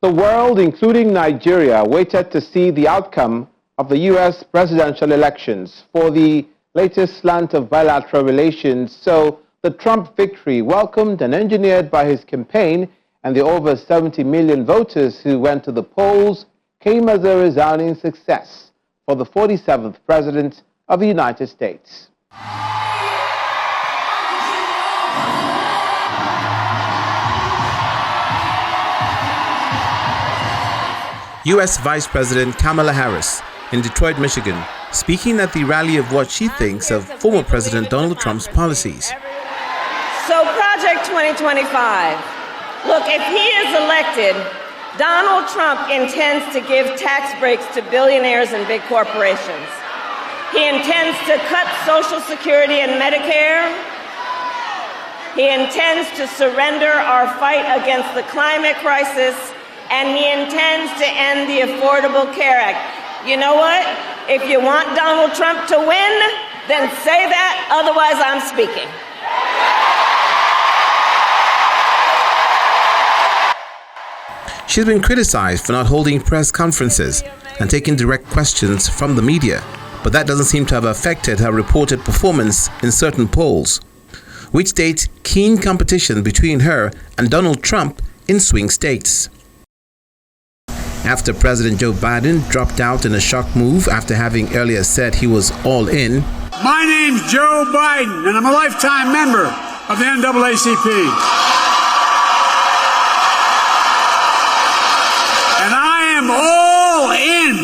The world, including Nigeria, waited to see the outcome of the U.S. presidential elections for the latest slant of bilateral relations. So the Trump victory, welcomed and engineered by his campaign and the over 70 million voters who went to the polls, came as a resounding success for the 47th President of the United States. U.S. Vice President Kamala Harris in Detroit, Michigan, speaking at the rally of what she thinks of former President Donald Trump's policies. So Project 2025, look, if he is elected, Donald Trump intends to give tax breaks to billionaires and big corporations. He intends to cut Social Security and Medicare. He intends to surrender our fight against the climate crisis. And he intends to end the Affordable Care Act. You know what? If you want Donald Trump to win, then say that, otherwise I'm speaking. She's been criticized for not holding press conferences and taking direct questions from the media, but that doesn't seem to have affected her reported performance in certain polls, which state keen competition between her and Donald Trump in swing states. After President Joe Biden dropped out in a shock move after having earlier said he was all in. My name's Joe Biden, and I'm a lifetime member of the NAACP. And I am all in.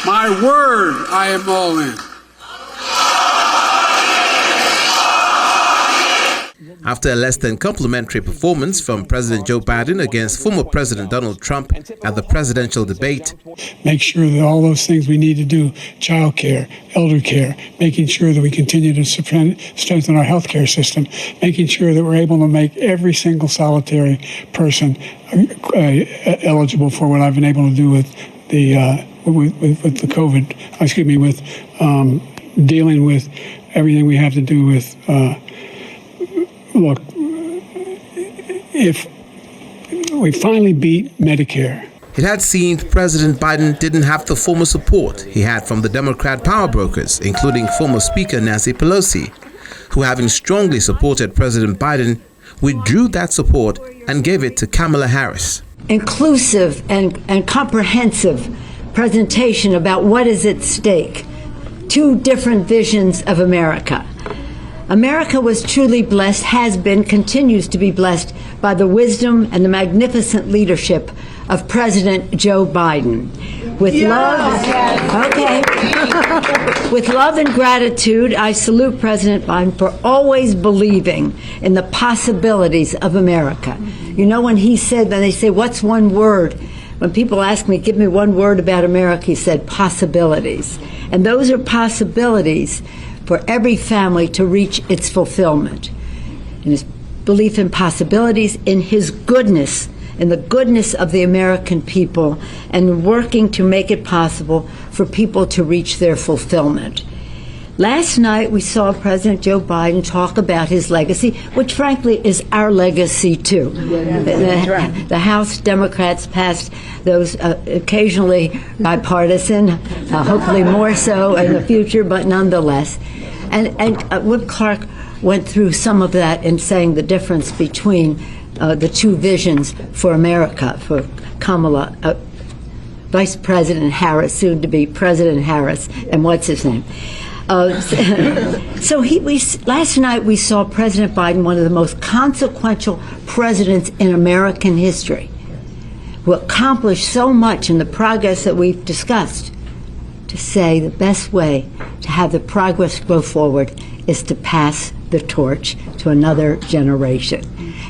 My word, I am all in. After a less than complimentary performance from President Joe Biden against former President Donald Trump at the presidential debate. Make sure that all those things we need to do, child care, elder care, making sure that we continue to strengthen our health care system, making sure that we're able to make every single solitary person eligible for what I've been able to do with the with the COVID, with dealing with everything we have to do with look, if we finally beat Medicare. It had seemed President Biden didn't have the former support he had from the Democrat power brokers, including former Speaker Nancy Pelosi, who, having strongly supported President Biden, withdrew that support and gave it to Kamala Harris. Inclusive and comprehensive presentation about what is at stake. Two different visions of America. America was truly blessed, has been, continues to be blessed by the wisdom and the magnificent leadership of President Joe Biden. With with love and gratitude, I salute President Biden for always believing in the possibilities of America. You know, when he said, when they say, what's one word? When people ask me, give me one word about America, he said possibilities. And those are possibilities for every family to reach its fulfillment. In his belief in possibilities, in his goodness, in the goodness of the American people, and working to make it possible for people to reach their fulfillment. Last night we saw President Joe Biden talk about his legacy, which frankly is our legacy too. The House Democrats passed those occasionally bipartisan, hopefully more so in the future, but nonetheless. And Whip Clark went through some of that in saying the difference between the two visions for America, for Kamala, Vice President Harris, soon to be President Harris, and what's his name? Last night we saw President Biden, one of the most consequential presidents in American history, who accomplished so much in the progress that we've discussed, to say the best way to have the progress go forward is to pass the torch to another generation.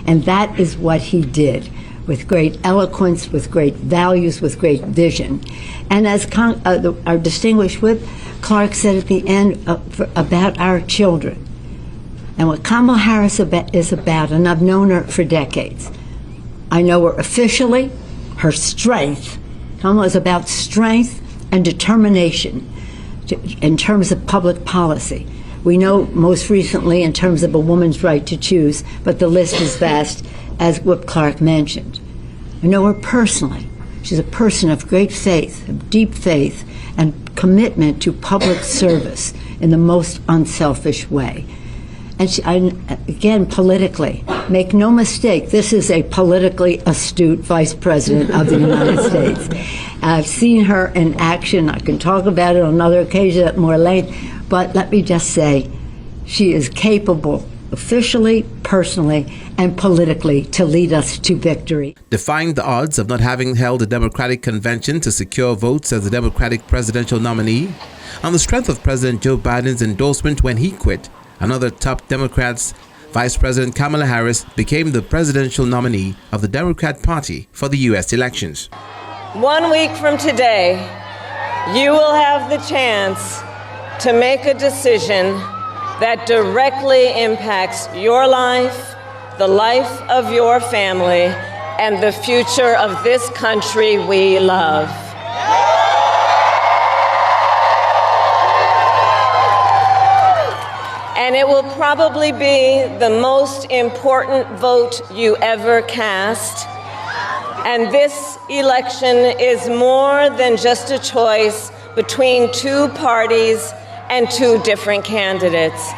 And that is what he did, with great eloquence, with great values, with great vision. And as our distinguished Whip Clark said at the end about our children, and what Kamala Harris is about, and I've known her for decades. I know her officially, her strength. Kamala is about strength and determination in terms of public policy. We know most recently in terms of a woman's right to choose, but the list is vast, as Whip Clark mentioned. I know her personally. She's a person of great faith, of deep faith, and commitment to public service in the most unselfish way. And again, politically, make no mistake, this is a politically astute Vice President of the United States. I've seen her in action. I can talk about it on another occasion at more length, but let me just say, she is capable, officially, personally, and politically, to lead us to victory. Defying the odds of not having held a Democratic convention to secure votes as the Democratic presidential nominee, on the strength of President Joe Biden's endorsement when he quit, another top Democrats, Vice President Kamala Harris became the presidential nominee of the Democrat Party for the U.S. elections. 1 week from today, you will have the chance to make a decision that directly impacts your life, the life of your family, and the future of this country we love. And it will probably be the most important vote you ever cast. And this election is more than just a choice between two parties and two different candidates.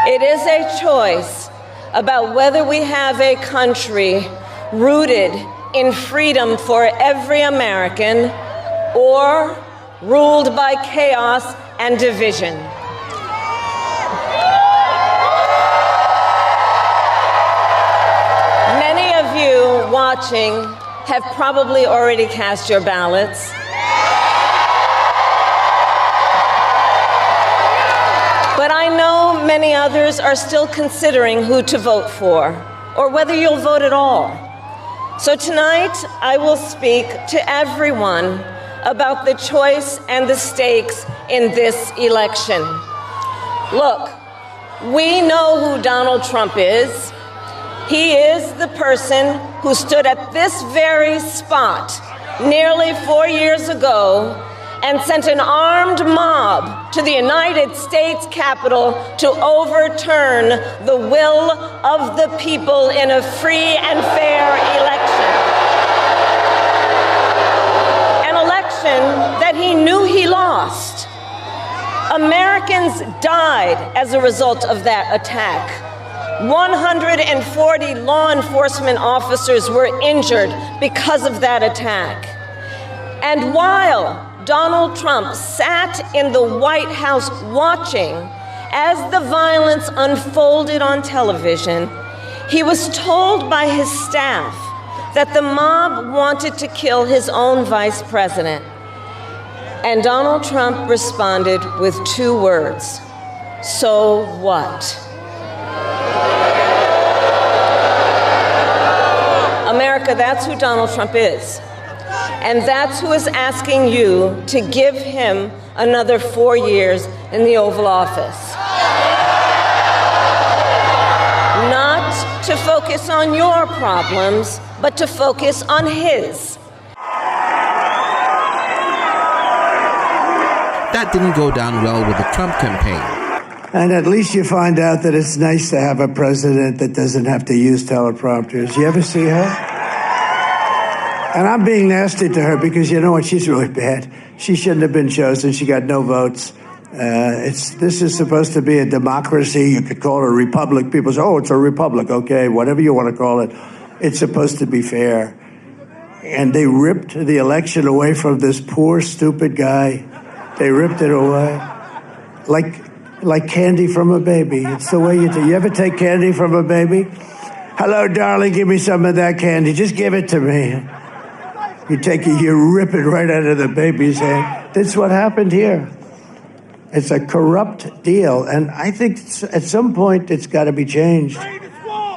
It is a choice about whether we have a country rooted in freedom for every American or ruled by chaos and division. Many of you watching have probably already cast your ballots. But I know many others are still considering who to vote for, or whether you'll vote at all. So tonight, I will speak to everyone about the choice and the stakes in this election. Look, we know who Donald Trump is. He is the person who stood at this very spot nearly 4 years ago and sent an armed mob to the United States Capitol to overturn the will of the people in a free and fair election. An election that he knew he lost. Americans died as a result of that attack. 140 law enforcement officers were injured because of that attack. And while Donald Trump sat in the White House watching as the violence unfolded on television, he was told by his staff that the mob wanted to kill his own vice president. And Donald Trump responded with 2 words: "So what?" America, that's who Donald Trump is. And that's who is asking you to give him another 4 years in the Oval Office. Not to focus on your problems, but to focus on his. That didn't go down well with the Trump campaign. And at least you find out that it's nice to have a president that doesn't have to use teleprompters. You ever see her? And I'm being nasty to her because you know what? She's really bad. She shouldn't have been chosen. She got no votes. This is supposed to be a democracy. You could call it a republic. People say, oh, it's a republic. Okay, whatever you want to call it. It's supposed to be fair. And they ripped the election away from this poor, stupid guy. They ripped it away. Like candy from a baby. It's the way you do. You ever take candy from a baby? Hello, darling, give me some of that candy. Just give it to me. You take it, you rip it right out of the baby's hand. That's what happened here. It's a corrupt deal. And I think at some point it's got to be changed.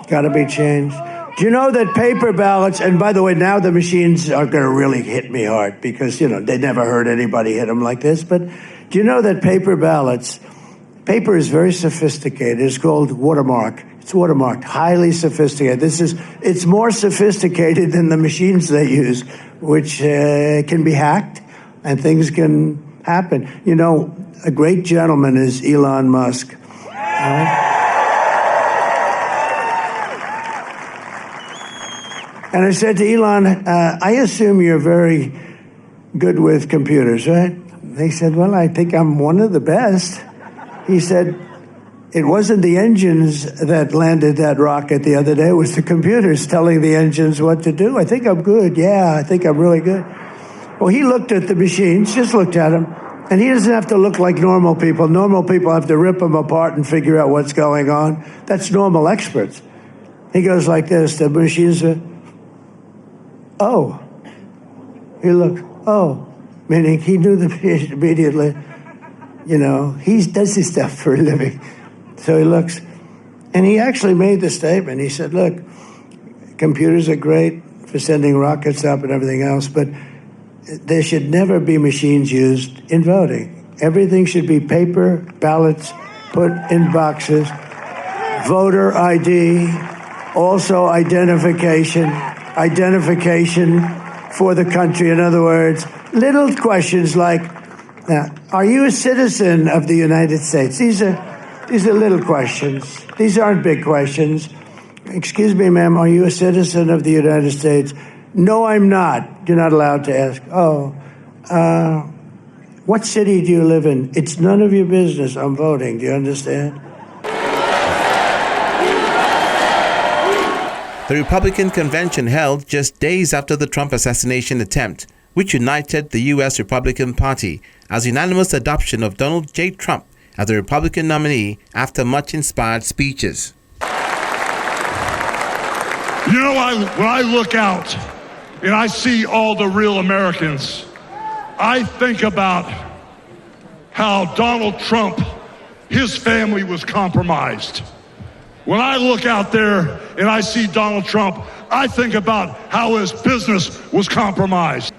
Got to be changed. Do you know that paper ballots, and by the way, now the machines are going to really hit me hard because, you know, they never heard anybody hit them like this. But do you know that paper ballots, paper is very sophisticated. It's called watermark. It's watermarked, highly sophisticated. It's more sophisticated than the machines they use, which can be hacked and things can happen. You know, a great gentleman is Elon Musk. All right? And I said to Elon, I assume you're very good with computers, right? They said, well, I think I'm one of the best. He said, it wasn't the engines that landed that rocket the other day. It was the computers telling the engines what to do. I think I'm good. Yeah, I think I'm really good. Well, he looked at the machines, just looked at them, and he doesn't have to look like normal people. Normal people have to rip them apart and figure out what's going on. That's normal experts. He goes like this. The machines are, oh. He looked, oh, meaning he knew the patient immediately. You know, he does this stuff for a living. So he looks, and he actually made the statement. He said, look, computers are great for sending rockets up and everything else, but there should never be machines used in voting. Everything should be paper ballots put in boxes, voter ID, also identification for the country. In other words, little questions like, now, are you a citizen of the United States? These are little questions. These aren't big questions. Excuse me, ma'am, are you a citizen of the United States? No, I'm not. You're not allowed to ask. Oh, what city do you live in? It's none of your business. I'm voting. Do you understand? The Republican convention held just days after the Trump assassination attempt, which united the U.S. Republican Party as unanimous adoption of Donald J. Trump as the Republican nominee after much inspired speeches. You know, when I look out and I see all the real Americans, I think about how Donald Trump, his family was compromised. When I look out there and I see Donald Trump, I think about how his business was compromised.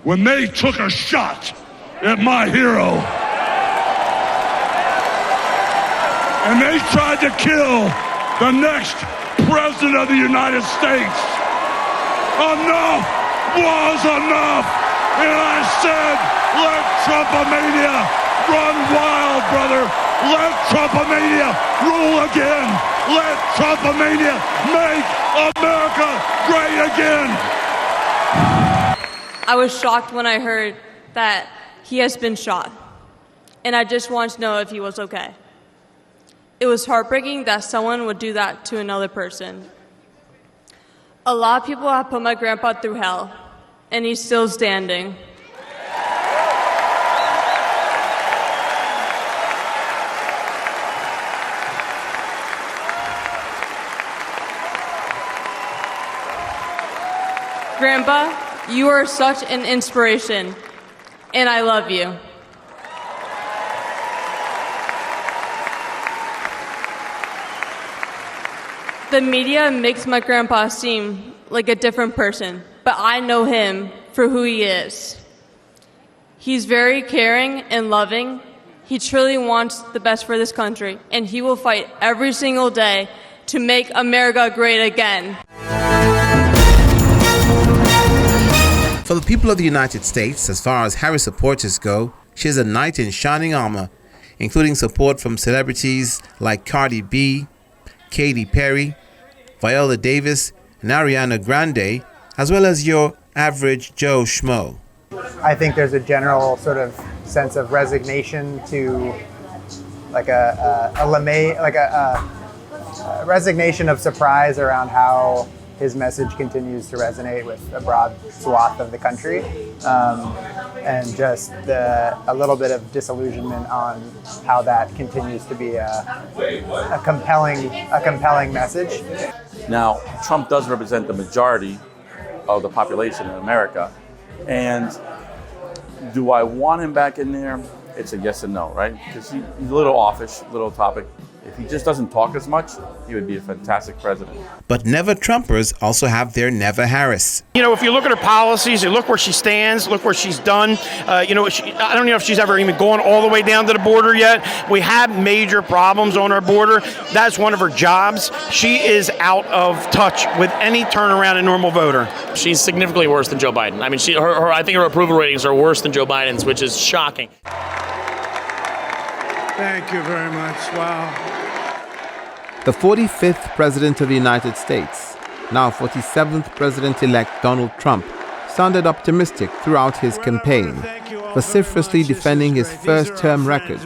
When they took a shot at my hero and they tried to kill the next president of the United States, enough was enough. And I said, let Trumpomania run wild, brother. Let Trumpomania rule again. Let Trumpomania make America great again. I was shocked when I heard that he has been shot, and I just wanted to know if he was okay. It was heartbreaking that someone would do that to another person. A lot of people have put my grandpa through hell, and he's still standing. Grandpa, you are such an inspiration, and I love you. The media makes my grandpa seem like a different person, but I know him for who he is. He's very caring and loving. He truly wants the best for this country, and he will fight every single day to make America great again. For the people of the United States, as far as Harris supporters go, she is a knight in shining armor, including support from celebrities like Cardi B, Katy Perry, Viola Davis, and Ariana Grande, as well as your average Joe Schmo. I think there's a general sort of sense of resignation to like a resignation of surprise around how his message continues to resonate with a broad swath of the country, and just a little bit of disillusionment on how that continues to be a compelling message. Now, Trump does represent the majority of the population in America, and do I want him back in there? It's a yes and no, right? Because he's a little offish, a little topic. If he just doesn't talk as much, he would be a fantastic president. But Never Trumpers also have their Never Harris. You know, if you look at her policies, you look where she stands, look where she's done. I don't know if she's ever even gone all the way down to the border yet. We have major problems on our border. That's one of her jobs. She is out of touch with any turnaround in normal voter. She's significantly worse than Joe Biden. I mean, I think her approval ratings are worse than Joe Biden's, which is shocking. Thank you very much. Wow. The 45th President of the United States, now 47th President-elect Donald Trump, sounded optimistic throughout his campaign, vociferously defending his first-term record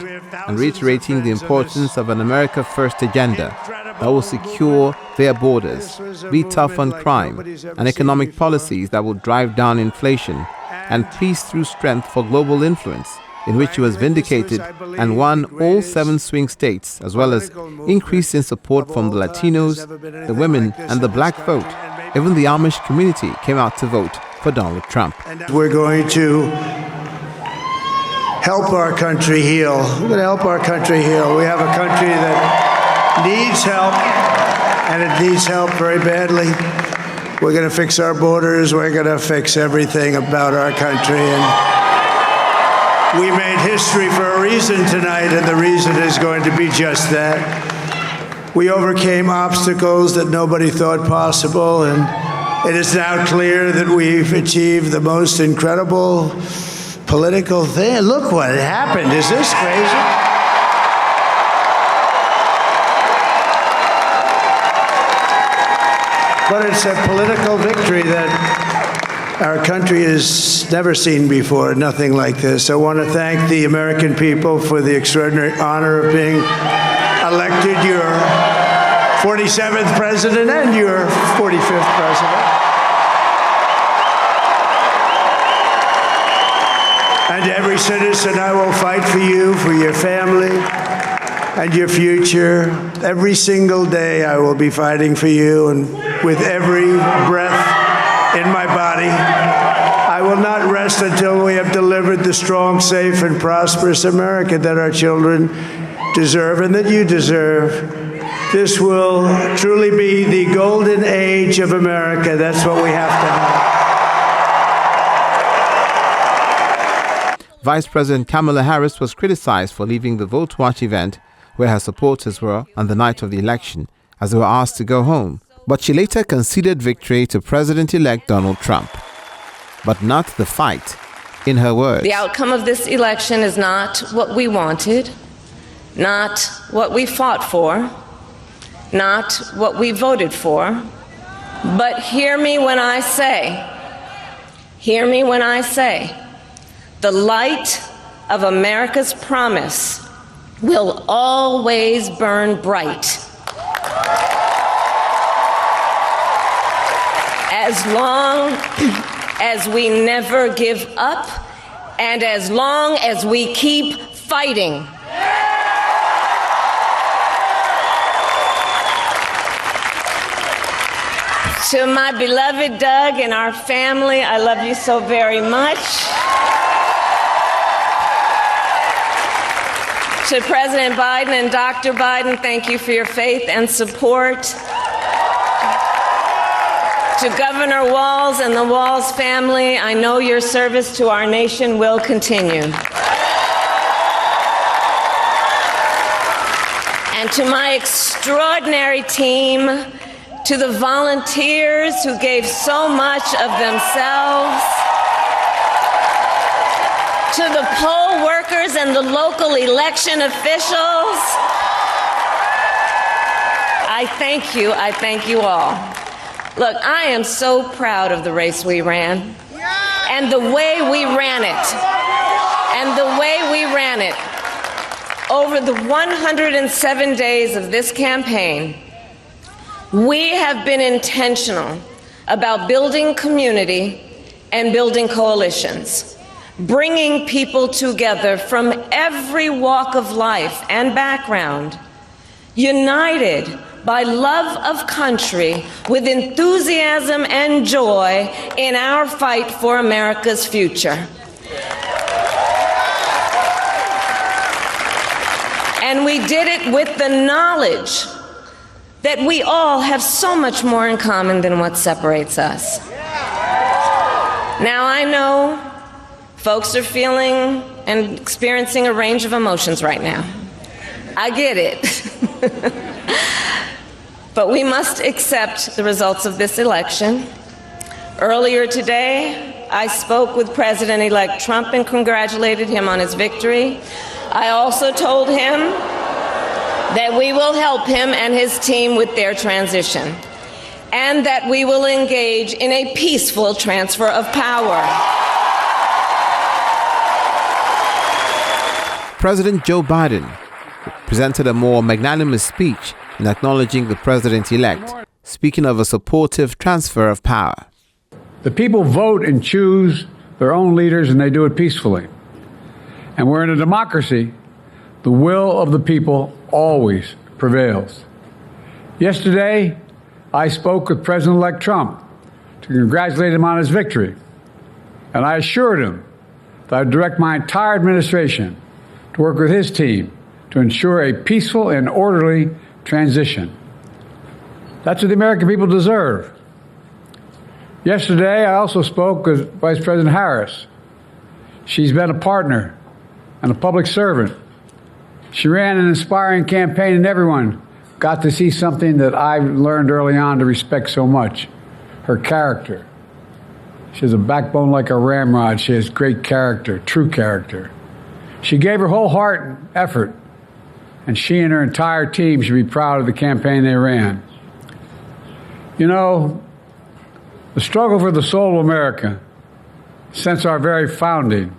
and reiterating the importance of an America First agenda that will secure their borders, be tough on crime, and economic policies that will drive down inflation, and peace through strength for global influence, in which he was vindicated and won all 7 swing states, as well as increase in support from the Latinos, the women, and the black vote. Even the Amish community came out to vote for Donald Trump. We're going to help our country heal. We're going to help our country heal. We have a country that needs help, and it needs help very badly. We're going to fix our borders. We're going to fix everything about our country. And we made history for a reason tonight, and the reason is going to be just that. We overcame obstacles that nobody thought possible, and it is now clear that we've achieved the most incredible political thing. Look what happened. Is this crazy? But it's a political victory that our country has never seen before, nothing like this. I want to thank the American people for the extraordinary honor of being elected your 47th president and your 45th president. And every citizen, I will fight for you, for your family, and your future. Every single day I will be fighting for you, and with every breath in my body, I will not rest until we have delivered the strong, safe, and prosperous America that our children deserve and that you deserve. This will truly be the golden age of America. That's what we have to have. Vice President Kamala Harris was criticized for leaving the Vote Watch event where her supporters were on the night of the election, as they were asked to go home. But she later conceded victory to President-elect Donald Trump. But not the fight. In her words, the outcome of this election is not what we wanted, not what we fought for, not what we voted for. But hear me when I say, the light of America's promise will always burn bright. As long as we never give up, and as long as we keep fighting. To my beloved Doug and our family, I love you so very much. To President Biden and Dr. Biden, thank you for your faith and support. To Governor Walz and the Walz family, I know your service to our nation will continue. And to my extraordinary team, to the volunteers who gave so much of themselves, to the poll workers and the local election officials, I thank you all. Look, I am so proud of the race we ran, and the way we ran it, over the 107 days of this campaign. We have been intentional about building community and building coalitions, bringing people together from every walk of life and background, united by love of country with enthusiasm and joy in our fight for America's future. And we did it with the knowledge that we all have so much more in common than what separates us. Now, I know folks are feeling and experiencing a range of emotions right now. I get it. But we must accept the results of this election. Earlier today, I spoke with President-elect Trump and congratulated him on his victory. I also told him that we will help him and his team with their transition, and that we will engage in a peaceful transfer of power. President Joe Biden presented a more magnanimous speech in acknowledging the president-elect, speaking of a supportive transfer of power. The people vote and choose their own leaders, and they do it peacefully. And we're in a democracy. The will of the people always prevails. Yesterday, I spoke with President-elect Trump to congratulate him on his victory. And I assured him that I'd direct my entire administration to work with his team to ensure a peaceful and orderly transition. That's what the American people deserve. Yesterday, I also spoke with Vice President Harris. She's been a partner and a public servant. She ran an inspiring campaign, and everyone got to see something that I learned early on to respect so much, her character. She has a backbone like a ramrod. She has great character, true character. She gave her whole heart and effort, and she and her entire team should be proud of the campaign they ran. You know, the struggle for the soul of America, since our very founding,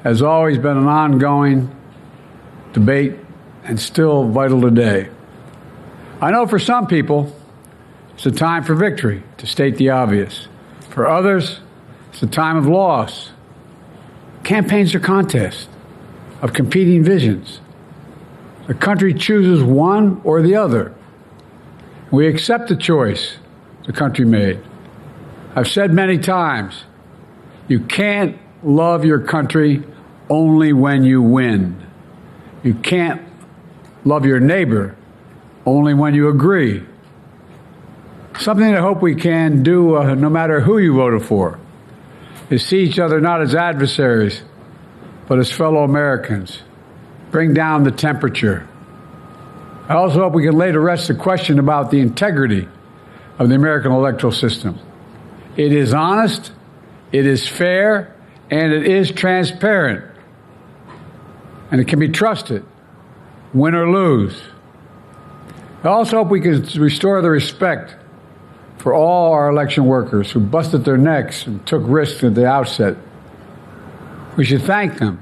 has always been an ongoing debate and still vital today. I know for some people, it's a time for victory, to state the obvious. For others, it's a time of loss. Campaigns are contests of competing visions. The country chooses one or the other. We accept the choice the country made. I've said many times, you can't love your country only when you win. You can't love your neighbor only when you agree. Something I hope we can do, no matter who you voted for, is see each other not as adversaries, but as fellow Americans. Bring down the temperature. I also hope we can lay to rest the question about the integrity of the American electoral system. It is honest, it is fair, and it is transparent. And it can be trusted, win or lose. I also hope we can restore the respect for all our election workers who busted their necks and took risks at the outset. We should thank them.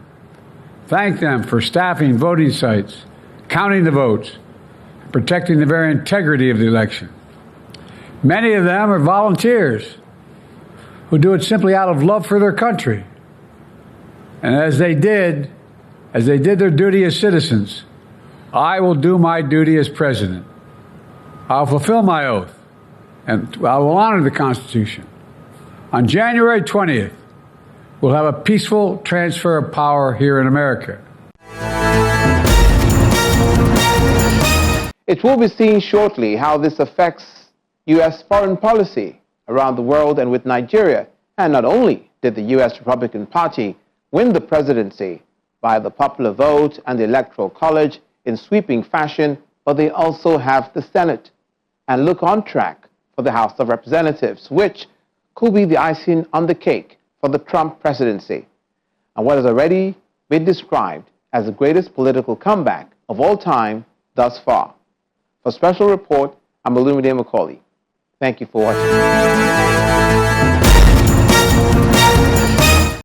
Thank them for staffing voting sites, counting the votes, and protecting the very integrity of the election. Many of them are volunteers who do it simply out of love for their country. And as they did their duty as citizens, I will do my duty as president. I'll fulfill my oath, and I will honor the Constitution. On January 20th, we'll have a peaceful transfer of power here in America. It will be seen shortly how this affects U.S. foreign policy around the world and with Nigeria. And not only did the U.S. Republican Party win the presidency by the popular vote and the Electoral College in sweeping fashion, but they also have the Senate and look on track for the House of Representatives, which could be the icing on the cake for the Trump presidency, and what has already been described as the greatest political comeback of all time thus far. For Special Report, I'm Olumide Macaulay. Thank you for watching.